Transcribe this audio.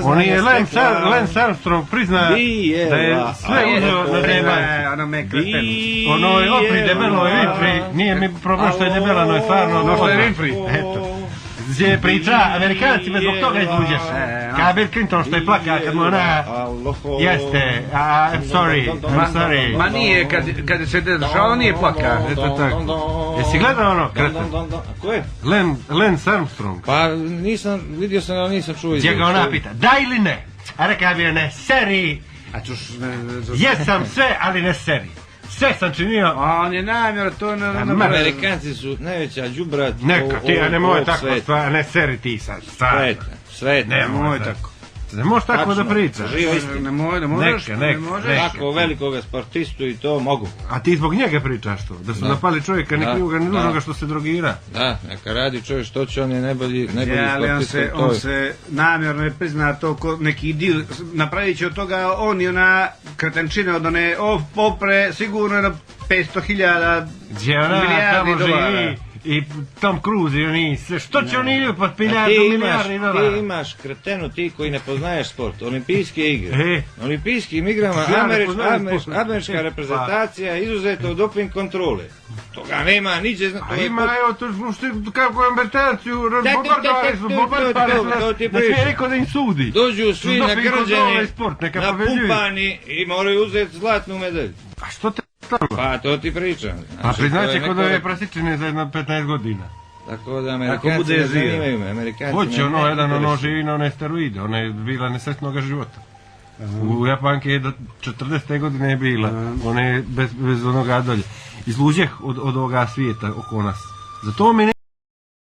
On je Lance Armstrong prizna da je sve uzeo na zemaljci. Ono je opri debelo je Winfrey, nije mi problem što je debela, no je stvarno... No što je Winfrey. Eto. Gdje priča, Amerikanci me zbog toga izluđeš. Kao Bill Clinton što je plaka kad mu ona... Jeste, I'm sorry. Ma nije, kad je se dešao, nije plaka. Eto tako. Jesi gledao ono, kreten? Ko je? Lance Armstrong. Pa nisam, vidio sam, ali nisam čuo Gdje ga ona pita, da ili ne? A rekao bi ne, seri. Jesam sve, ali ne seri. Sve sam činio. A on je namjer, to je... Amerikanci su najveća đubrat. Neka, ti, a nemoj tako stvar, ne seri ti sad. Sveta. Nemoj tako. Ne možeš tako da pričaš. Živa istina. Ne možeš. Tako velikoga sportistu i to mogu. A ti zbog njega pričaš to? Da su napali čovjeka, ne krivoga, ne nužnoga što se drogira? Da, neka radi čovjek što će, on je najbolji sportista. On se namjerno ne prizna to ko neki dil, napravit će od toga on i ona kretenčina od one opre sigurno na 500.000 milijardi dolara. I Tom Cruise i oni sve, što će oni idu pod milijardi dolara? Ti imaš kretenu, ti koji ne poznaješ sport, olimpijske igre. Olimpijskim igrama američka reprezentacija izuzeta od doping kontrole. Toga nema niđe. A ima, evo, to što kako Amerikanciju bombardovali su, da svi rekao da im sudi. Dođu svi nagrđeni, napumpani i moraju uzeti zlatnu medalju. A što te... Pa to ti pričam. A priznaće kod ove prasičine za 15 godina. Tako da Amerikanci ne zanimaju me. Hoće ono živi na one steroide, ona je bila nesretnoga života. U Japanke je do 40. godine je bila, ona je bez onoga dolje. Izluđeh od ovoga svijeta oko nas. Zato mi